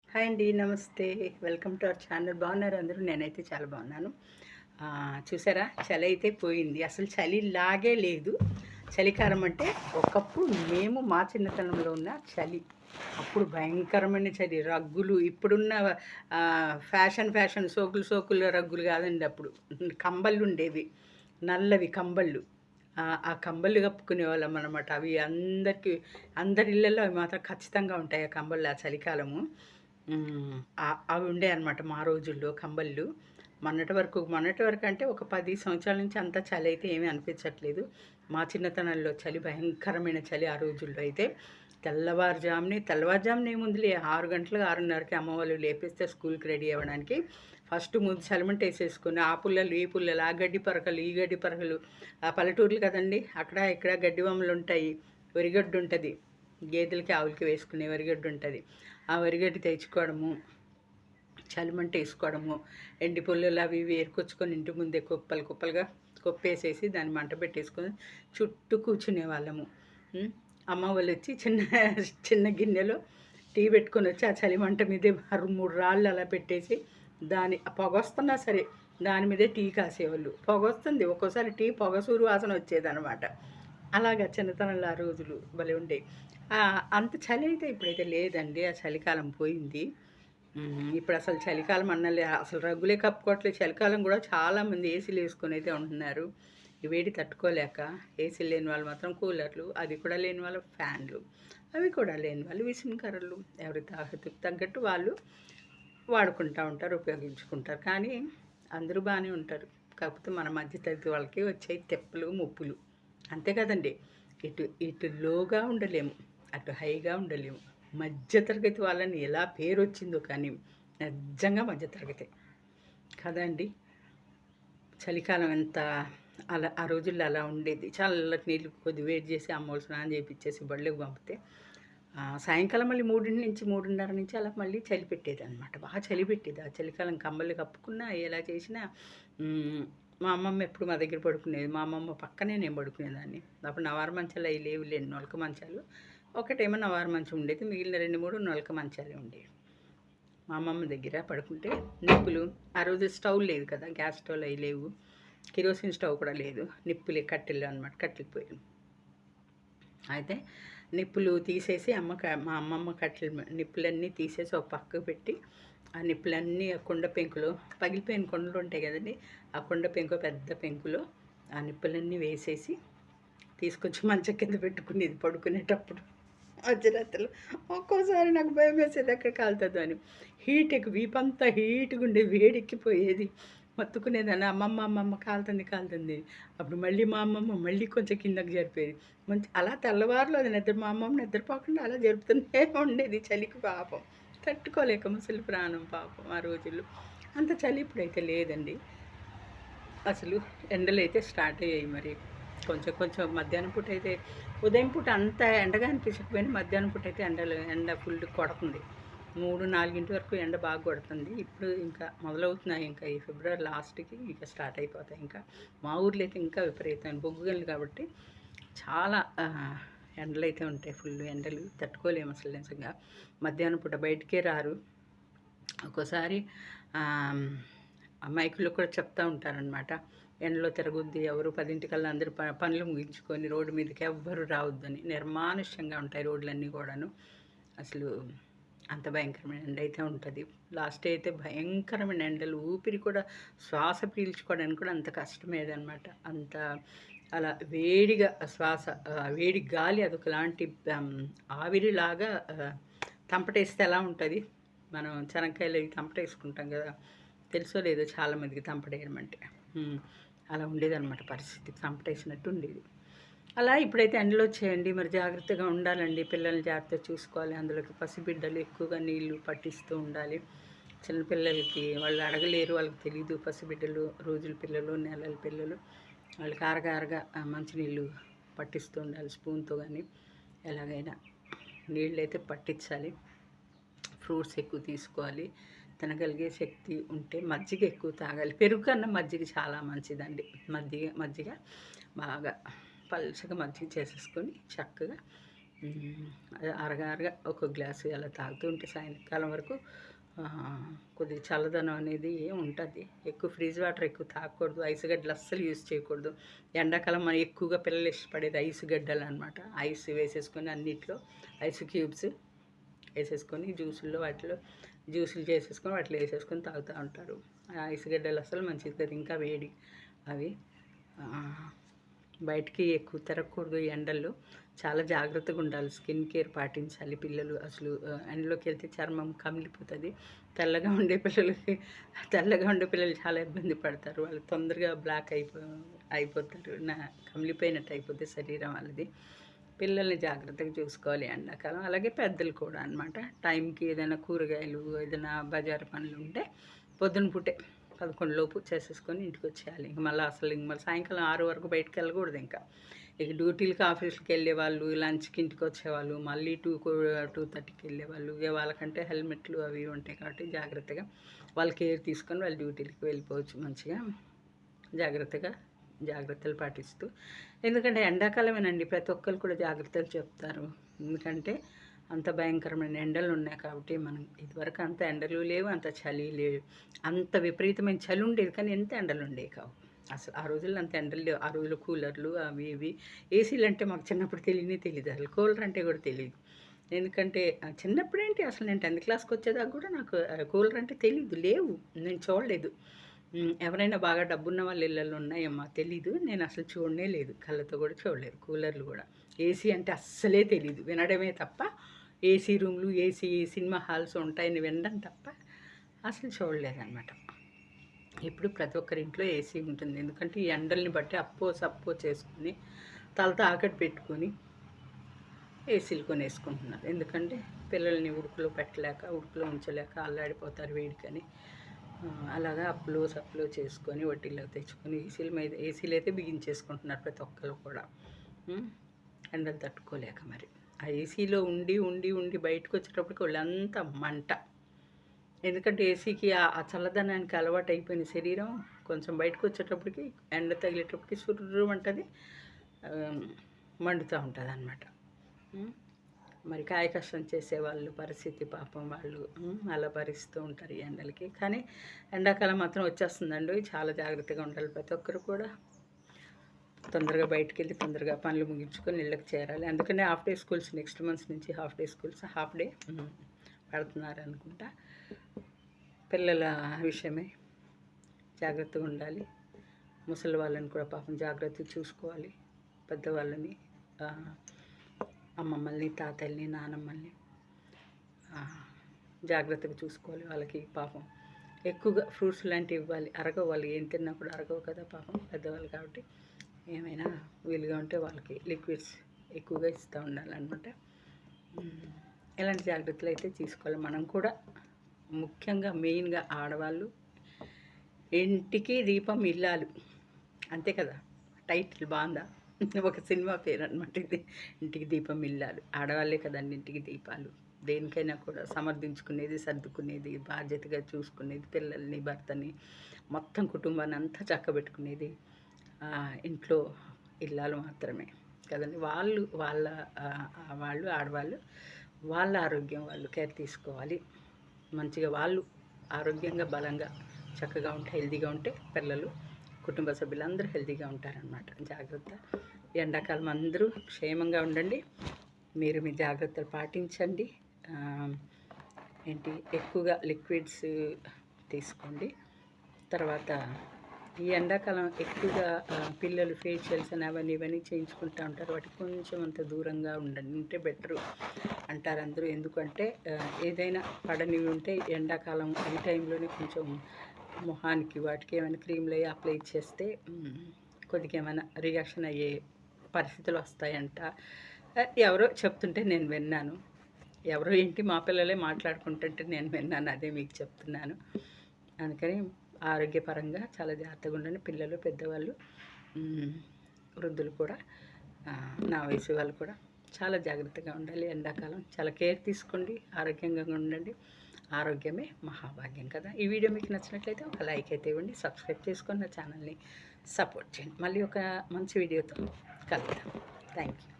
Hi అండి. నమస్తే. Welcome to our channel. బాగున్నారు అందరూ? నేనైతే చాలా బాగున్నాను. చూసారా, చలి అయితే పోయింది. అసలు చలిలాగే లేదు. చలికాలం అంటే ఒకప్పుడు మేము మా చిన్నతనంలో ఉన్న చలి. అప్పుడు భయంకరమైన చలి. రగ్గులు ఇప్పుడున్న ఫ్యాషన్ సోకులు రగ్గులు కాదండి అప్పుడు. కంబళ్ళు ఉండేవి. నల్లవి కంబళ్ళు. ఆ కంబళ్ళు కప్పుకునేవాళ్ళం అనమాట. అవి అందరి ఇళ్ళల్లో అవి మాత్రం ఖచ్చితంగా ఉంటాయి ఆ కంబళ్ళు ఆ చలికాలము. అవి ఉండేయన్నమాట మా రోజుల్లో కంబళ్ళు. మొన్నటి వరకు అంటే ఒక 10 సంవత్సరాల నుంచి అంత చలి అయితే ఏమీ అనిపించట్లేదు. మా చిన్నతనంలో చలి భయంకరమైన చలి ఆ రోజుల్లో అయితే. తెల్లవారుజామున ఏముందిలే 6 గంటలకు 6:30కి అమ్మ వాళ్ళు లేపేస్తే స్కూల్‌కి రెడీ అవ్వడానికి. ఫస్ట్ ముందు చలిమంట ఏసేసుకొని ఆ పుల్లలు, ఈ పుల్లలు, ఆ గడ్డి పరకలు, ఈ గడ్డి పరకలు. ఆ పల్లెటూర్లు కదండీ! అక్కడ ఇక్కడ గడ్డి వాములుంటాయి. వరిగడ్డి ఉంటది. గేదెలకి, ఆవులకి వేసుకునే వరిగడ్డి ఉంటది. ఆ వరిగడ్డి తెచ్చుకోవడము, చలిమంట వేసుకోవడము, ఎండి పుల్లలు అవి ఇవి ఏరుకొచ్చుకొని ఇంటి ముందే కుప్పలు కుప్పలుగా కుప్పేసేసి దాన్ని మంట పెట్టేసుకొని చుట్టూ కూర్చునే వాళ్ళము. అమ్మ వాళ్ళు వచ్చి చిన్న చిన్న గిన్నెలో టీ పెట్టుకొని వచ్చి ఆ చలిమంట మీదే 3 రాళ్ళు అలా పెట్టేసి ఆ పొగ వస్తున్నా సరే దాని మీదే టీ కాసేవాళ్ళు. పొగ వస్తుంది, ఒక్కోసారి టీ పొగసూరు వాసన వచ్చేదనమాట. అలాగా చిన్నతనంలో ఆ రోజులు భలే ఉండేవి. అంత చలి అయితే ఇప్పుడైతే లేదండి. ఆ చలికాలం పోయింది. ఇప్పుడు అసలు చలికాలం అన్నలే అసలు రగ్గులే కప్పుకోవట్లేదు. చలికాలం కూడా చాలామంది ఏసీలు వేసుకొని అయితే ఉంటున్నారు. ఈ వేడి తట్టుకోలేక. ఏసీలు లేని వాళ్ళు మాత్రం కూలర్లు, అది కూడా లేని వాళ్ళు ఫ్యాన్లు, అవి కూడా లేని వాళ్ళు విసనకర్రలు. ఎవరి తాహతుకు తగ్గట్టు వాళ్ళు వాడుకుంటూ ఉంటారు, ఉపయోగించుకుంటారు. కానీ అందరూ బాగానే ఉంటారు. కాకపోతే మన మధ్యతరగతి వాళ్ళకి వచ్చే తెప్పలు, ముప్పులు. అంతే కదండి! ఇటు లోగా ఉండలేము, అటు హైగా ఉండలేము. మధ్యతరగతి వాళ్ళని ఎలా పేరొచ్చిందో కానీ నిజంగా మధ్యతరగతే కదండి! చలికాలం ఎంత ఆ రోజుల్లో అలా ఉండేది. చల్లటి నీళ్ళు కొద్ది వేడి చేసి అమ్మోళ్ళు స్నానం చేపిచ్చేసి బళ్ళోకి పంపితే సాయంకాలం మళ్ళీ 3 నుంచి 3:30 నుంచి అలా మళ్ళీ చలి పెట్టేదనమాట. బాగా చలి పెట్టేది. ఆ చలికాలం కంబళ్ళు కప్పుకున్నా ఎలా చేసినా మా అమ్మమ్మ ఎప్పుడు మా దగ్గర పడుకునేది. మా అమ్మమ్మ పక్కనే నేను పడుకునేదాన్ని. అప్పుడు నవారు మంచాలు అవి లేవులేండి, నులక మంచాలు. ఒకటేమో నవారు మంచం ఉండేది, మిగిలిన 2, 3 నులక మంచాలే ఉండేవి. మా అమ్మమ్మ దగ్గర పడుకుంటే నిప్పులు, ఆ రోజు స్టవ్ లేదు కదా, గ్యాస్ స్టవ్లు అవి లేవు, కిరోసిన్ స్టవ్ కూడా లేదు, నిప్పులే, కట్టెలు అనమాట, కట్టెల పొయ్యిలు. అయితే నిప్పులు తీసేసి మా అమ్మమ్మ కట్టెలు నిప్పులన్నీ తీసేసి ఒక పక్కకు పెట్టి ఆ నిప్పులన్నీ ఆ కుండ పెంకులో, పగిలిపోయిన కుండలు ఉంటాయి కదండి, ఆ కుండ పెంకు, పెద్ద పెంకులో ఆ నిప్పులన్నీ వేసేసి తీసుకొచ్చి మంచం కింద పెట్టుకునేది పడుకునేటప్పుడు. అర్ధరాత్రులు ఒక్కోసారి నాకు భయం వేసేది ఎక్కడ కాలుతుందో అని. వీపంతా హీట్గా ఉండేది, వేడెక్కిపోయేది. మొత్తుకునేదాన్ని, అమ్మమ్మ కాలుతుంది. అప్పుడు మళ్ళీ మా అమ్మమ్మ మళ్ళీ కొంచెం కిందకి జరిపేది. అలా తెల్లవారులు అది మా అమ్మమ్మ నిద్రపోకుండా అలా జరుపుతూనే ఉండేది చలికి. పాపం తట్టుకోలేక ముసలి ప్రాణం పాపం ఆ రోజుల్లో. అంత చలి ఇప్పుడైతే లేదండి. అసలు ఎండలైతే స్టార్ట్ అయ్యాయి మరి. కొంచెం కొంచెం మధ్యాహ్నం పూట అయితే, ఉదయం పూట అంత ఎండగా అనిపించకపోయినా మధ్యాహ్నం పూట అయితే ఎండ ఫుల్ కొడుతుంది. 3, 4 వరకు ఎండ బాగా కొడుతుంది. ఇప్పుడు ఇంకా మొదలవుతున్నాయి. ఇంకా ఈ ఫిబ్రవరి లాస్ట్కి ఇంకా స్టార్ట్ అయిపోతాయి. ఇంకా మా ఊర్లో అయితే ఇంకా విపరీతమైన బొగ్గుగనులు కాబట్టి చాలా ఎండలు అయితే ఉంటాయి. ఫుల్ ఎండలు తట్టుకోలేము అసలు నిజంగా. మధ్యాహ్నం పూట బయటికే రారు. ఒక్కోసారి మైకుల్లో కూడా చెప్తూ ఉంటారనమాట, ఎండలో తిరగొద్దు ఎవరు, 10 అందరూ పనులు ముగించుకొని రోడ్డు మీదకి ఎవ్వరు రావద్దని. నిర్మానుష్యంగా ఉంటాయి రోడ్లన్నీ కూడాను. అసలు అంత భయంకరమైన ఎండ అయితే ఉంటుంది. లాస్ట్ అయితే భయంకరమైన ఎండలు, ఊపిరి కూడా, శ్వాస పీల్చుకోవడానికి కూడా అంత కష్టమేదనమాట. అంత అలా వేడిగా వేడి గాలి అదొకలాంటి ఆవిరిలాగా తంపటేస్తే ఎలా ఉంటుంది, మనం చెనక్కాయలు అవి తంపటేసుకుంటాం కదా, తెలుసో లేదో చాలామందికి తంపడేయడం అంటే. అలా ఉండేదన్నమాట పరిస్థితి, తంపటేసినట్టు ఉండేది. అలా ఇప్పుడైతే ఎండలు వచ్చాయండి. మరి జాగ్రత్తగా ఉండాలండి, పిల్లల్ని జాగ్రత్తగా చూసుకోవాలి. అందులోకి పసిబిడ్డలు ఎక్కువగా నీళ్ళు పట్టిస్తూ ఉండాలి. చిన్నపిల్లలకి వాళ్ళు అడగలేరు, వాళ్ళకి తెలీదు. పసిబిడ్డలు, రోజుల పిల్లలు, నెలల పిల్లలు, వాళ్ళకి అరగా మంచినీళ్ళు పట్టిస్తూ ఉండాలి స్పూన్తో కానీ. ఎలాగైనా నీళ్ళు అయితే పట్టించాలి. ఫ్రూట్స్ ఎక్కువ తీసుకోవాలి. తినగలిగే శక్తి ఉంటే మజ్జిగ ఎక్కువ తాగాలి. పెరుగు కన్నా మజ్జిగ చాలా మంచిదండి. మజ్జిగ బాగా పల్చగా మజ్జిగ చేసేసుకొని చక్కగా అదే అరగా ఒక గ్లాసు అలా తాగుతూ ఉంటే సాయంకాలం వరకు కొద్దిగా చల్లదనం అనేది ఉంటుంది. ఎక్కువ ఫ్రిడ్జ్ వాటర్ ఎక్కువ తాగకూడదు. ఐస్ గడ్డలు అస్సలు యూజ్ చేయకూడదు. ఎండాకాలం మనం ఎక్కువగా పిల్లలు ఇష్టపడేది ఐస్ గడ్డలు అనమాట. ఐస్ వేసేసుకొని అన్నిట్లో ఐస్ క్యూబ్స్ వేసేసుకొని వాటిలో జ్యూసులు చేసేసుకొని వాటిలో వేసేసుకొని తాగుతూ ఉంటారు. ఐస్ గడ్డలు అసలు మంచిది కదా, ఇంకా వేడి అవి. బయటికి ఎక్కువ తిరగకూడదు ఎండల్లో. చాలా జాగ్రత్తగా ఉండాలి. స్కిన్ కేర్ పాటించాలి. పిల్లలు అసలు ఎండలోకి వెళ్తే చర్మం కమిలిపోతుంది. తెల్లగా ఉండే పిల్లలు చాలా ఇబ్బంది పడతారు. వాళ్ళు తొందరగా బ్లాక్ అయిపోతారు. కమిలిపోయినట్టు అయిపోతే శరీరం వాళ్ళది. పిల్లల్ని జాగ్రత్తగా చూసుకోవాలి ఎండాకాలం. అలాగే పెద్దలు కూడా అనమాట. టైంకి ఏదైనా కూరగాయలు, ఏదైనా బజారు పనులు ఉంటే పొద్దున పూటే 11 లోపు చేసేసుకొని ఇంటికి వచ్చేయాలి. మళ్ళీ సాయంకాలం 6 వరకు బయటకు వెళ్ళకూడదు. ఇక డ్యూటీలకి ఆఫీస్కి వెళ్ళే వాళ్ళు, లంచ్కి ఇంటికి వచ్చేవాళ్ళు, మళ్ళీ 2-2:30కి వెళ్ళేవాళ్ళు. ఇక వాళ్ళకంటే హెల్మెట్లు అవి ఉంటాయి కాబట్టి జాగ్రత్తగా వాళ్ళు కేర్ తీసుకొని వాళ్ళు డ్యూటీలకి వెళ్ళిపోవచ్చు మంచిగా జాగ్రత్తలు పాటిస్తూ. ఎందుకంటే ఎండాకాలమేనండి, ప్రతి ఒక్కరు కూడా జాగ్రత్తలు చెప్తారు. ఎందుకంటే అంత భయంకరమైన ఎండలు ఉన్నాయి కాబట్టి. మనం ఇదివరకు అంత ఎండలు లేవు, అంత చలి లేవు. అంత విపరీతమైన చలి ఉండేది కానీ ఎంత ఎండలు ఉండేవి కావు అసలు. ఆ రోజుల్లో అంత ఎండలు లేవు. ఆ రోజుల్లో కూలర్లు అవి ఇవి. ఏసీలు అంటే మాకు చిన్నప్పుడు తెలియదు. అసలు కూలర్ అంటే కూడా తెలియదు. ఎందుకంటే చిన్నప్పుడు ఏంటి అసలు నేను 10th క్లాస్కి వచ్చేదాకా కూడా నాకు కూలర్ అంటే లేవు, నేను చూడలేదు. ఎవరైనా బాగా డబ్బున్న వాళ్ళ ఇళ్ళల్లో ఉన్నాయమ్మా, తెలీదు. నేను అసలు చూడనే లేదు, కళ్ళతో కూడా చూడలేదు కూలర్లు కూడా. ఏసీ అంటే అస్సలే తెలీదు, వినడమే తప్ప. ఏసీ రూమ్లు, ఏసీ సినిమా హాల్స్ ఉంటాయని వినడం తప్ప అసలు చూడలేదన్నమాట. ఇప్పుడు ప్రతి ఒక్కరి ఇంట్లో ఏసీ ఉంటుంది. ఎందుకంటే ఈ ఎండల్ని బట్టి సప్పో చేసుకుని తలతో ఆకటి పెట్టుకొని ఏసీలు కొనేసుకుంటున్నారు. ఎందుకంటే పిల్లల్ని ఉడుకులో ఉంచలేక అల్లాడిపోతారు వేడికని. అలాగా సప్లో చేసుకొని వడ్డీలో తెచ్చుకొని ఏసీలు అయితే బిగించేసుకుంటున్నారు ప్రతి ఒక్కరు కూడా. ఎండలు తట్టుకోలేక మరి ఆ ఏసీలో ఉండి బయటకు వచ్చేటప్పటికి వాళ్ళంతా మంట. ఎందుకంటే ఏసీకి ఆ చల్లదనానికి అలవాటు అయిపోయిన శరీరం కొంచెం బయటకు వచ్చేటప్పటికి ఎండ తగిలేటప్పటికి సుర్రుమంటది, మండుతూ ఉంటుంది అన్నమాట. మరి కాయ కష్టం చేసేవాళ్ళు పరిస్థితి పాపం, వాళ్ళు అలా భరిస్తూ ఉంటారు ఈ ఎండలకి. కానీ ఎండాకాలం మాత్రం వచ్చేస్తుందండి. చాలా జాగ్రత్తగా ఉండాలి ప్రతి ఒక్కరు కూడా. తొందరగా బయటికి వెళ్ళి తొందరగా పనులు ముగించుకొని ఇళ్ళకి చేరాలి. అందుకనే half day schools next month నుంచి హాఫ్ డే పెడుతున్నారు అనుకుంటా. పిల్లల విషయమే జాగ్రత్తగా ఉండాలి. ముసలి వాళ్ళని కూడా పాపం జాగ్రత్తగా చూసుకోవాలి. పెద్దవాళ్ళని, అమ్మమ్మల్ని, తాతల్ని, నానమ్మల్ని జాగ్రత్తగా చూసుకోవాలి. వాళ్ళకి పాపం ఎక్కువగా ఫ్రూట్స్ లాంటివి ఇవ్వాలి. అరగవు, వాళ్ళు ఏం తిన్నా కూడా అరగవు కదా పాపం, పెద్దవాళ్ళు కాబట్టి. ఏమైనా వీలుగా ఉంటే వాళ్ళకి లిక్విడ్స్ ఎక్కువగా ఇస్తూ ఉండాలన్నమాట. ఇలాంటి జాగ్రత్తలు అయితే తీసుకోవాలి. మనం కూడా ముఖ్యంగా మెయిన్గా ఆడవాళ్ళు ఇంటికి దీపం ఇల్లాలు, అంతే కదా, టైటిల్ బాగుందా? ఒక సినిమా పేరు అనమాట ఇది. ఇంటికి దీపం ఇల్లాలు. ఆడవాళ్ళే కదండి ఇంటికి దీపాలు. దేనికైనా కూడా సమర్థించుకునేది, సర్దుకునేది, బాధ్యతగా చూసుకునేది, పిల్లల్ని, భర్తని, మొత్తం కుటుంబాన్ని అంతా చక్కబెట్టుకునేది ఇంట్లో ఇల్లాలు మాత్రమే కదండి. ఆడవాళ్ళు వాళ్ళ ఆరోగ్యం వాళ్ళు కేర్ తీసుకోవాలి. మంచిగా వాళ్ళు ఆరోగ్యంగా, బలంగా, చక్కగా ఉంటే, హెల్తీగా ఉంటే పిల్లలు, కుటుంబ సభ్యులందరూ హెల్తీగా ఉంటారనమాట. జాగ్రత్త. ఎండాకాలం అందరూ క్షేమంగా ఉండండి. మీరు మీ జాగ్రత్తలు పాటించండి. ఎక్కువగా లిక్విడ్స్ తీసుకోండి. తర్వాత ఈ ఎండాకాలం ఎక్కువగా పిల్లలు ఫేషియల్స్ అని అవన్నీ ఇవన్నీ చేయించుకుంటూ ఉంటారు. వాటికి కొంచెం అంత దూరంగా ఉంటే బెటరు అంటారు అందరూ. ఎందుకంటే ఏదైనా పడనివి ఉంటే ఎండాకాలం ఈ టైంలోనే కొంచెం మొహానికి వాటికి ఏమైనా క్రీమ్లు అప్లై చేస్తే కొద్దిగా ఏమైనా రియాక్షన్ అయ్యే పరిస్థితులు వస్తాయంట. ఎవరో చెప్తుంటే నేను విన్నాను. ఎవరో ఏంటి, మా పిల్లలే మాట్లాడుకుంటుంటే నేను విన్నాను, అదే మీకు చెప్తున్నాను. అందుకని ఆరోగ్యపరంగా చాలా జాగ్రత్తగా ఉండండి. పిల్లలు, పెద్దవాళ్ళు, వృద్ధులు కూడా, నా వయసు వాళ్ళు కూడా చాలా జాగ్రత్తగా ఉండాలి. ఎండాకాలం చాలా కేర్ తీసుకోండి. ఆరోగ్యంగా ఉండండి. ఆరోగ్యమే మహాభాగ్యం కదా. ఈ వీడియో మీకు నచ్చినట్లయితే ఒక లైక్ అయితే ఇవ్వండి. సబ్స్క్రైబ్ చేసుకొని నా ఛానల్ని సపోర్ట్ చేయండి. మళ్ళీ ఒక మంచి వీడియోతో కలుద్దాం. Thank you.